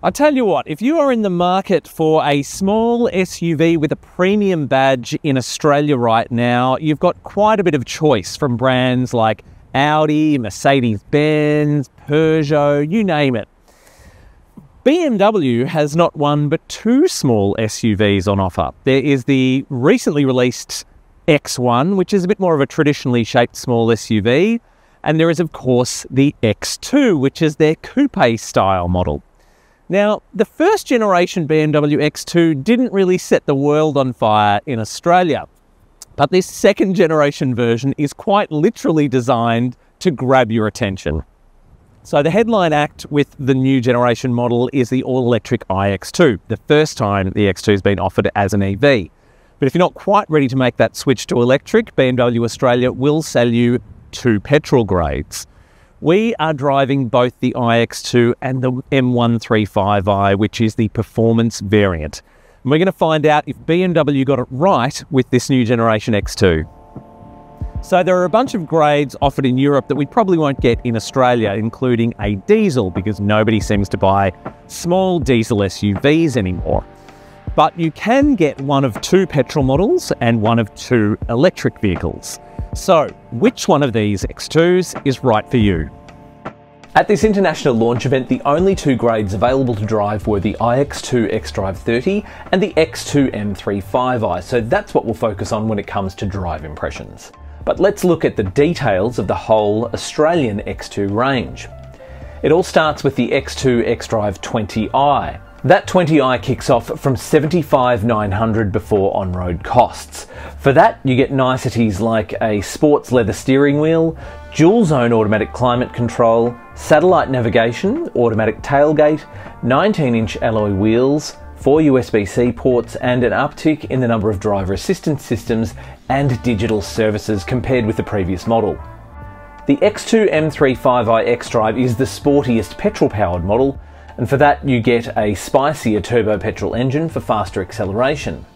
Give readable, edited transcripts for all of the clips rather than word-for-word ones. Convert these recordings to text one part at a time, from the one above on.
I tell you what, if you are in the market for a small SUV with a premium badge in Australia right now, you've got quite a bit of choice from brands like Audi, Mercedes-Benz, Peugeot, you name it. BMW has not one but two small SUVs on offer. There is the recently released X1, which is a bit more of a traditionally shaped small SUV, and there is of course the X2, which is their coupe style model. Now, the first generation BMW X2 didn't really set the world on fire in Australia, but this second generation version is quite literally designed to grab your attention. So the headline act with the new generation model is the all-electric iX2, the first time the X2 has been offered as an EV. But if you're not quite ready to make that switch to electric, BMW Australia will sell you two petrol grades. We are driving both the iX2 and the M135i, which is the performance variant. And we're going to find out if BMW got it right with this new generation X2. So there are a bunch of grades offered in Europe that we probably won't get in Australia, including a diesel, because nobody seems to buy small diesel SUVs anymore. But you can get one of two petrol models and one of two electric vehicles. So, which one of these X2s is right for you? At this international launch event, the only two grades available to drive were the iX2 xDrive 30 and the X2 M35i, so that's what we'll focus on when it comes to drive impressions. But let's look at the details of the whole Australian X2 range. It all starts with the X2 xDrive 20i. That 20i kicks off from $75,900 before on-road costs. For that, you get niceties like a sports leather steering wheel, dual-zone automatic climate control, satellite navigation, automatic tailgate, 19-inch alloy wheels, 4 USB-C ports, and an uptick in the number of driver assistance systems and digital services compared with the previous model. The X2 M35i xDrive is the sportiest petrol-powered model, and for that you get a spicier turbo petrol engine for faster acceleration.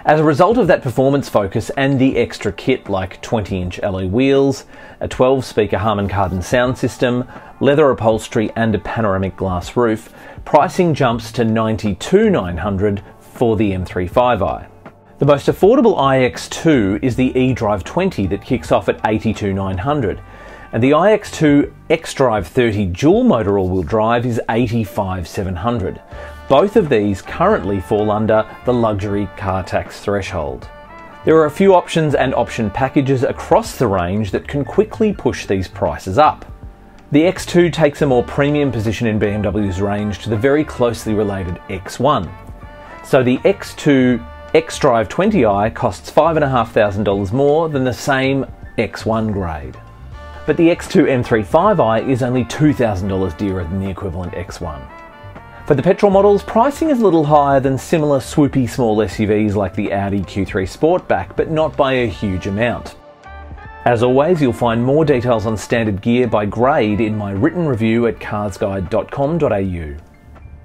As a result of that performance focus and the extra kit like 20-inch alloy wheels, a 12-speaker Harman Kardon sound system, leather upholstery and a panoramic glass roof, pricing jumps to $92,900 for the M35i. The most affordable iX2 is the eDrive 20 that kicks off at $82,900. And the iX2 xDrive 30 dual motor all-wheel drive is $85,700. Both of these currently fall under the luxury car tax threshold. There are a few options and option packages across the range that can quickly push these prices up. The X2 takes a more premium position in BMW's range to the very closely related X1. So the X2 xDrive 20i costs $5,500 more than the same X1 grade. But the X2 M35i is only $2,000 dearer than the equivalent X1. For the petrol models, pricing is a little higher than similar swoopy small SUVs like the Audi Q3 Sportback, but not by a huge amount. As always, you'll find more details on standard gear by grade in my written review at carsguide.com.au.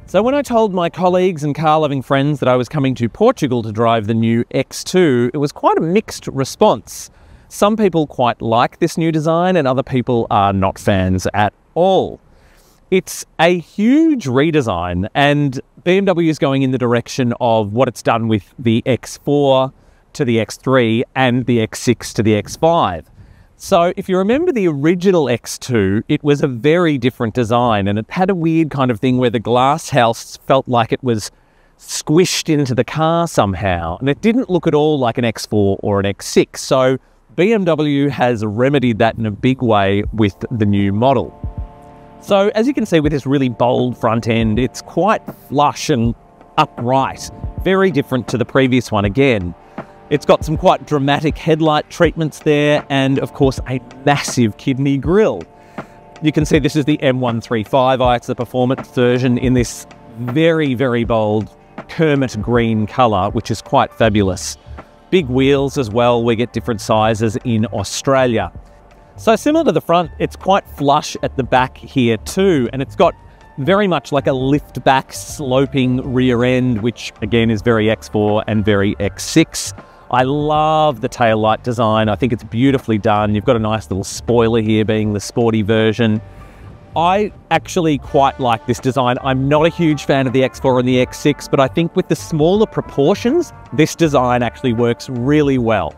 So when I told my colleagues and car-loving friends that I was coming to Portugal to drive the new X2, it was quite a mixed response. Some people quite like this new design and other people are not fans at all. It's a huge redesign and BMW is going in the direction of what it's done with the X4 to the X3 and the X6 to the X5. So if you remember the original X2, it was a very different design and it had a weird kind of thing where the glass house felt like it was squished into the car somehow, and it didn't look at all like an X4 or an X6. So BMW has remedied that in a big way with the new model. So as you can see with this really bold front end, it's quite flush and upright, very different to the previous one again. It's got some quite dramatic headlight treatments there and of course a massive kidney grille. You can see this is the M135i, it's the performance version in this very, very bold Kermit green colour, which is quite fabulous. Big wheels as well, we get different sizes in Australia. So similar to the front, it's quite flush at the back here too, and it's got very much like a lift back sloping rear end, which again is very X4 and very X6. I love the taillight design, I think it's beautifully done. You've got a nice little spoiler here being the sporty version. I actually quite like this design. I'm not a huge fan of the X4 and the X6, but I think with the smaller proportions, this design actually works really well.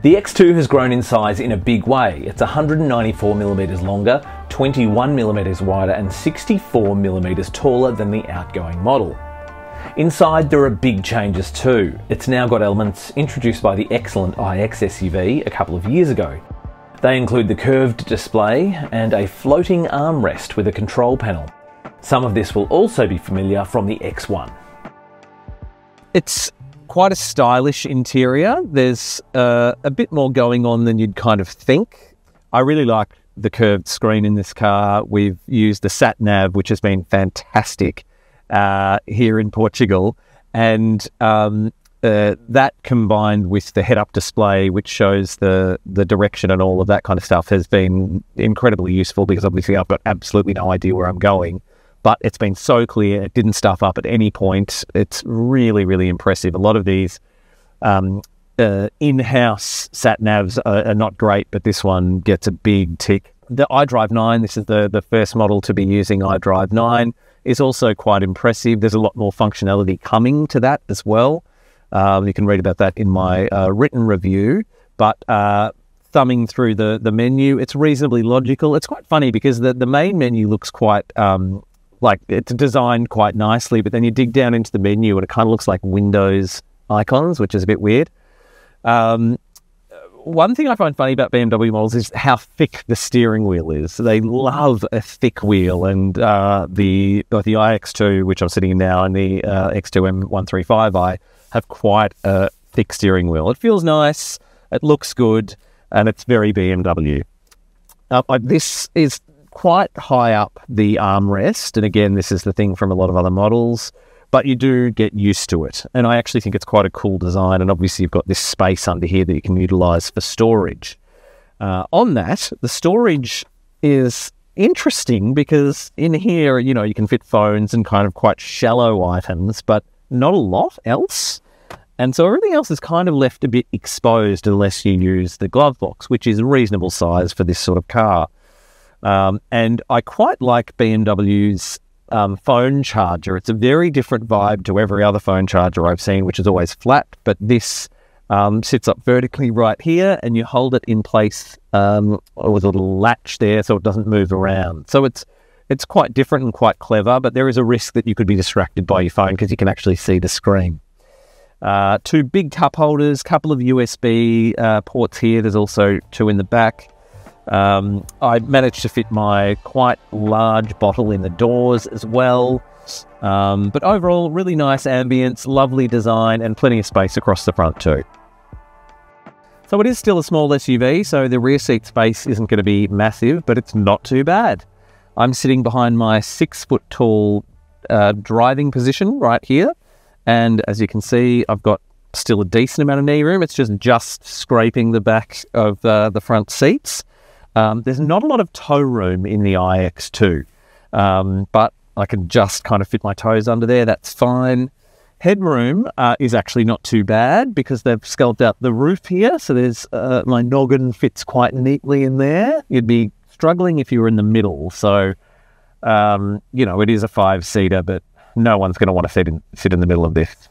The X2 has grown in size in a big way. It's 194mm longer, 21mm wider and 64mm taller than the outgoing model. Inside there are big changes too. It's now got elements introduced by the excellent iX SUV a couple of years ago. They include the curved display and a floating armrest with a control panel. Some of this will also be familiar from the X1. It's quite a stylish interior. There's a bit more going on than you'd kind of think. I really like the curved screen in this car. We've used the sat-nav, which has been fantastic here in Portugal. And that combined with the head-up display, which shows the direction and all of that kind of stuff, has been incredibly useful because obviously I've got absolutely no idea where I'm going. But it's been so clear, it didn't stuff up at any point. It's really, really impressive. A lot of these in-house sat-navs are not great, but this one gets a big tick. The iDrive 9, this is the first model to be using iDrive 9, is also quite impressive. There's a lot more functionality coming to that as well. You can read about that in my written review. But thumbing through the menu, it's reasonably logical. It's quite funny because the main menu looks quite... like it's designed quite nicely, but then you dig down into the menu and it kind of looks like Windows icons, which is a bit weird. One thing I find funny about BMW models is how thick the steering wheel is. They love a thick wheel, and both the iX2, which I'm sitting in now, and the X2 M135i have quite a thick steering wheel. It feels nice, it looks good, and it's very BMW. This is quite high up the armrest, and again, this is the thing from a lot of other models, but you do get used to it, and I actually think it's quite a cool design. And obviously you've got this space under here that you can utilize for storage. On that, the storage is interesting because in here, you know, you can fit phones and kind of quite shallow items, but not a lot else. And so everything else is kind of left a bit exposed unless you use the glove box, which is a reasonable size for this sort of car. And I quite like BMW's phone charger. It's a very different vibe to every other phone charger I've seen, which is always flat, but this sits up vertically right here, and you hold it in place with a little latch there so it doesn't move around. So it's quite different and quite clever, but there is a risk that you could be distracted by your phone because you can actually see the screen. Two big cup holders, couple of USB ports here. There's also two in the back. I managed to fit my quite large bottle in the doors as well. But overall, really nice ambience, lovely design, and plenty of space across the front too. So it is still a small SUV, so the rear seat space isn't going to be massive, but it's not too bad. I'm sitting behind my 6-foot-tall driving position right here, and as you can see, I've got still a decent amount of knee room. It's just scraping the back of the front seats. There's not a lot of toe room in the iX2, but I can just kind of fit my toes under there. That's fine. Headroom is actually not too bad because they've sculpted out the roof here. So there's my noggin fits quite neatly in there. You'd be struggling if you were in the middle. So, you know, it is a 5-seater, but no one's going to want to sit in the middle of this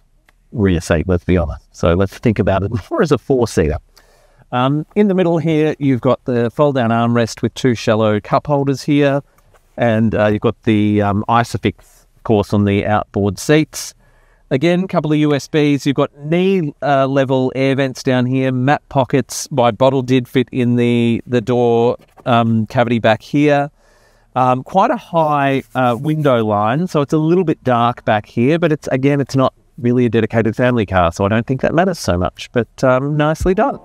rear seat, let's be honest. So let's think about it more as a 4-seater. In the middle here, you've got the fold-down armrest with two shallow cup holders here, and you've got the Isofix, of course, on the outboard seats. Again, a couple of USBs. You've got knee-level air vents down here, map pockets. My bottle did fit in the door cavity back here. Quite a high window line, so it's a little bit dark back here, but it's not really a dedicated family car, so I don't think that matters so much, but nicely done.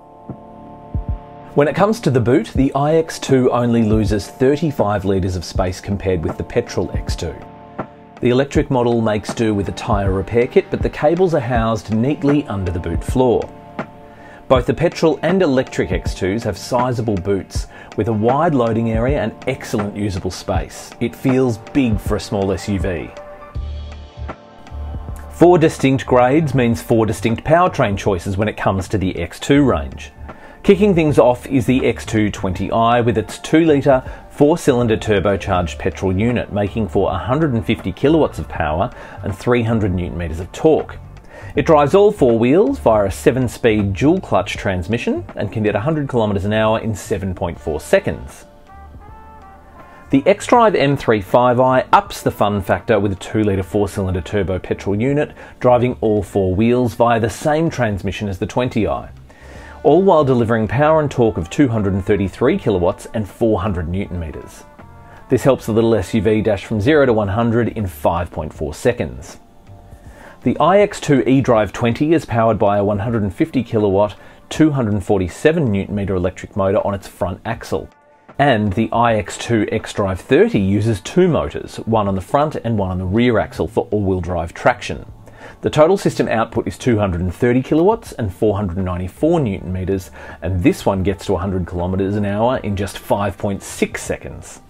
When it comes to the boot, the iX2 only loses 35 litres of space compared with the petrol X2. The electric model makes do with a tyre repair kit, but the cables are housed neatly under the boot floor. Both the petrol and electric X2s have sizable boots with a wide loading area and excellent usable space. It feels big for a small SUV. 4 distinct grades means 4 distinct powertrain choices when it comes to the X2 range. Kicking things off is the X2 20i with its 2-litre 4-cylinder turbocharged petrol unit, making for 150 kilowatts of power and 300 newton meters of torque. It drives all four wheels via a 7-speed dual-clutch transmission and can get 100 kilometers an hour in 7.4 seconds. The xDrive M35i ups the fun factor with a 2-litre 4-cylinder turbo petrol unit, driving all four wheels via the same transmission as the 20i, all while delivering power and torque of 233 kilowatts and 400 newton meters. This helps the little SUV dash from 0 to 100 in 5.4 seconds. The iX2 eDrive 20 is powered by a 150 kilowatt, 247 newton meter electric motor on its front axle. And the iX2 xDrive 30 uses two motors, one on the front and one on the rear axle for all-wheel drive traction. The total system output is 230 kilowatts and 494 newton meters, and this one gets to 100 kilometers an hour in just 5.6 seconds.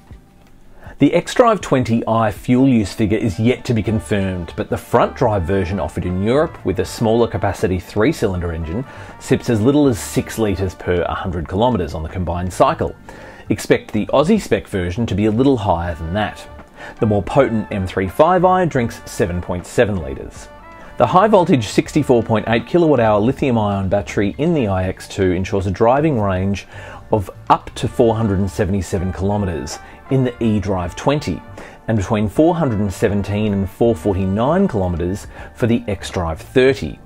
The xDrive 20i fuel use figure is yet to be confirmed, but the front drive version offered in Europe with a smaller capacity 3-cylinder engine sips as little as 6 litres per 100 kilometers on the combined cycle. Expect the Aussie spec version to be a little higher than that. The more potent M35i drinks 7.7 litres. The high voltage 64.8 kilowatt-hour lithium-ion battery in the iX2 ensures a driving range of up to 477 kilometres in the eDrive 20 and between 417 and 449 kilometres for the xDrive 30.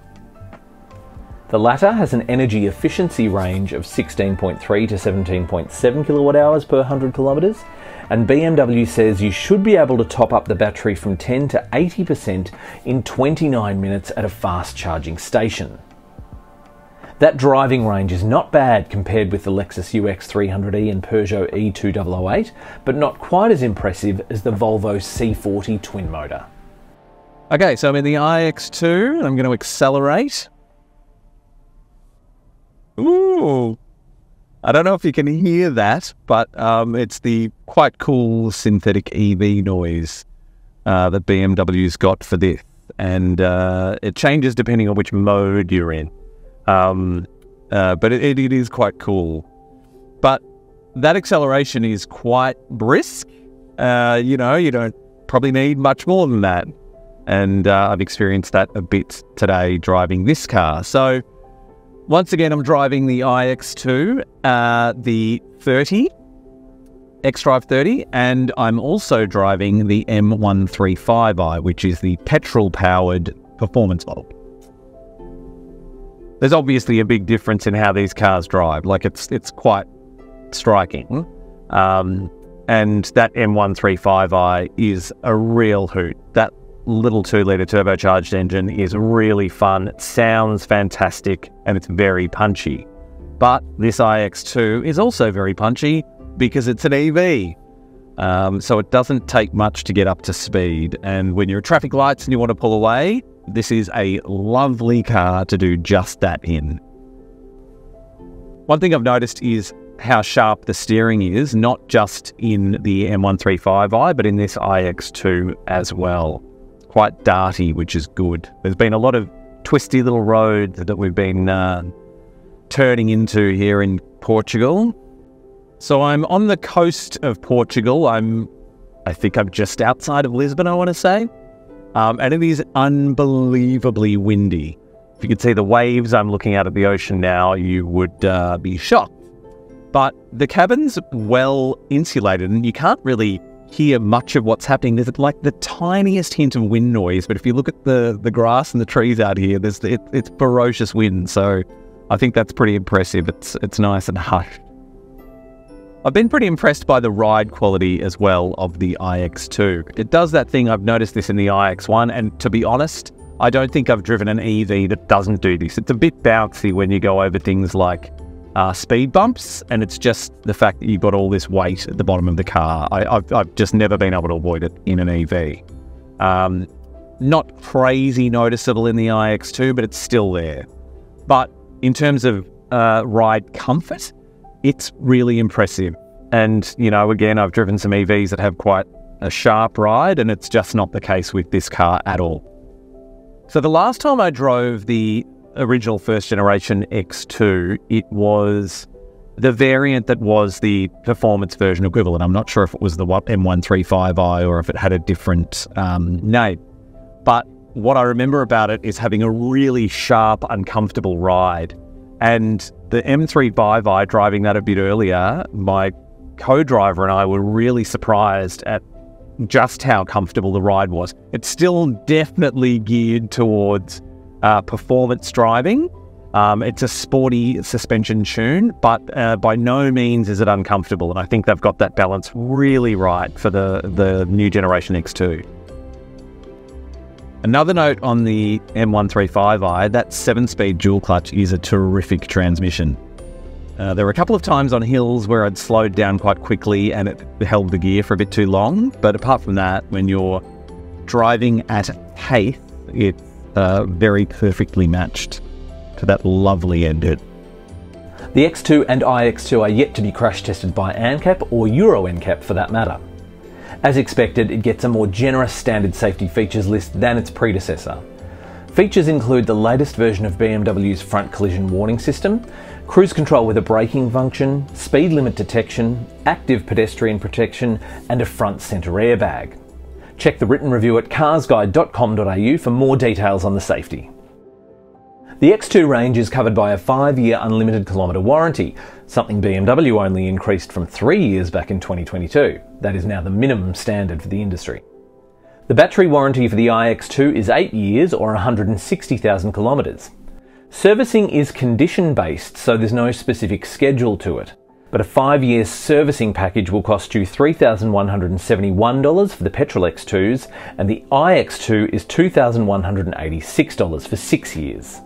The latter has an energy efficiency range of 16.3 to 17.7 kilowatt hours per 100 kilometres, and BMW says you should be able to top up the battery from 10 to 80% in 29 minutes at a fast charging station. That driving range is not bad compared with the Lexus UX 300e and Peugeot E2008, but not quite as impressive as the Volvo C40 twin motor. Okay, so I'm in the iX2, and I'm going to accelerate. Ooh! I don't know if you can hear that, but it's the quite cool synthetic EV noise that BMW's got for this. And it changes depending on which mode you're in. But it is quite cool. But that acceleration is quite brisk. You know, you don't probably need much more than that. And I've experienced that a bit today driving this car. So once again, I'm driving the iX2, the 30, xDrive 30, and I'm also driving the M135i, which is the petrol-powered performance model. There's obviously a big difference in how these cars drive. Like, it's quite striking. And that M135i is a real hoot. That little 2-litre turbocharged engine is really fun. It sounds fantastic and it's very punchy. But this iX2 is also very punchy because it's an EV. So it doesn't take much to get up to speed. And when you're at traffic lights and you want to pull away, this is a lovely car to do just that in. One thing I've noticed is how sharp the steering is, not just in the M135i, but in this iX2 as well. Quite darty, which is good. There's been a lot of twisty little roads that we've been turning into here in Portugal. So I'm on the coast of Portugal. I think I'm just outside of Lisbon, I want to say. And it is unbelievably windy. If you could see the waves I'm looking at the ocean now, you would be shocked. But the cabin's well insulated and you can't really hear much of what's happening. There's like the tiniest hint of wind noise, but if you look at the grass and the trees out here, it's ferocious wind. So I think that's pretty impressive. It's nice and hushed. I've been pretty impressed by the ride quality as well of the iX2. It does that thing, I've noticed this in the iX1, and to be honest, I don't think I've driven an EV that doesn't do this. It's a bit bouncy when you go over things like speed bumps, and it's just the fact that you've got all this weight at the bottom of the car. I've just never been able to avoid it in an EV. Not crazy noticeable in the iX2, but it's still there. But in terms of ride comfort, it's really impressive. And, you know, again, I've driven some EVs that have quite a sharp ride, and it's just not the case with this car at all. So the last time I drove the original first generation X2, it was the variant that was the performance version equivalent. I'm not sure if it was the M135i or if it had a different name. But what I remember about it is having a really sharp, uncomfortable ride. And the M35i, driving that a bit earlier, my co-driver and I were really surprised at just how comfortable the ride was. It's still definitely geared towards performance driving. It's a sporty suspension tune, but by no means is it uncomfortable. And I think they've got that balance really right for the new generation X2. Another note on the M135i, that 7-speed dual clutch is a terrific transmission. There were a couple of times on hills where I'd slowed down quite quickly and it held the gear for a bit too long. But apart from that, when you're driving at pace, it's very perfectly matched to that lovely engine. The X2 and iX2 are yet to be crash tested by ANCAP or Euro NCAP for that matter. As expected, it gets a more generous standard safety features list than its predecessor. Features include the latest version of BMW's front collision warning system, cruise control with a braking function, speed limit detection, active pedestrian protection, and a front centre airbag. Check the written review at carsguide.com.au for more details on the safety. The X2 range is covered by a 5-year unlimited kilometre warranty, something BMW only increased from 3 years back in 2022. That is now the minimum standard for the industry. The battery warranty for the iX2 is 8 years or 160,000 kilometres. Servicing is condition-based, so there's no specific schedule to it. But a 5-year servicing package will cost you $3,171 for the petrol X2s, and the iX2 is $2,186 for 6 years.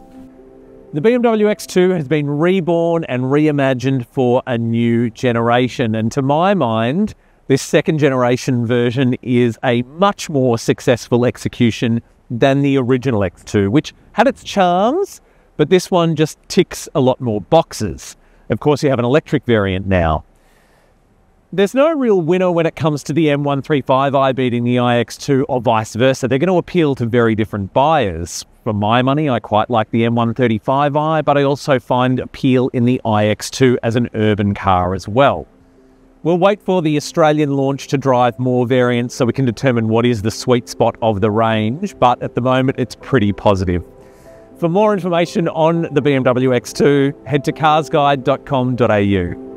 The BMW X2 has been reborn and reimagined for a new generation, and to my mind, this second generation version is a much more successful execution than the original X2, which had its charms, but this one just ticks a lot more boxes. Of course, you have an electric variant now. There's no real winner when it comes to the M135i beating the iX2 or vice versa. They're going to appeal to very different buyers. For my money, I quite like the M135i, but I also find appeal in the iX2 as an urban car as well. We'll wait for the Australian launch to drive more variants so we can determine what is the sweet spot of the range, but at the moment it's pretty positive. For more information on the BMW X2, head to carsguide.com.au.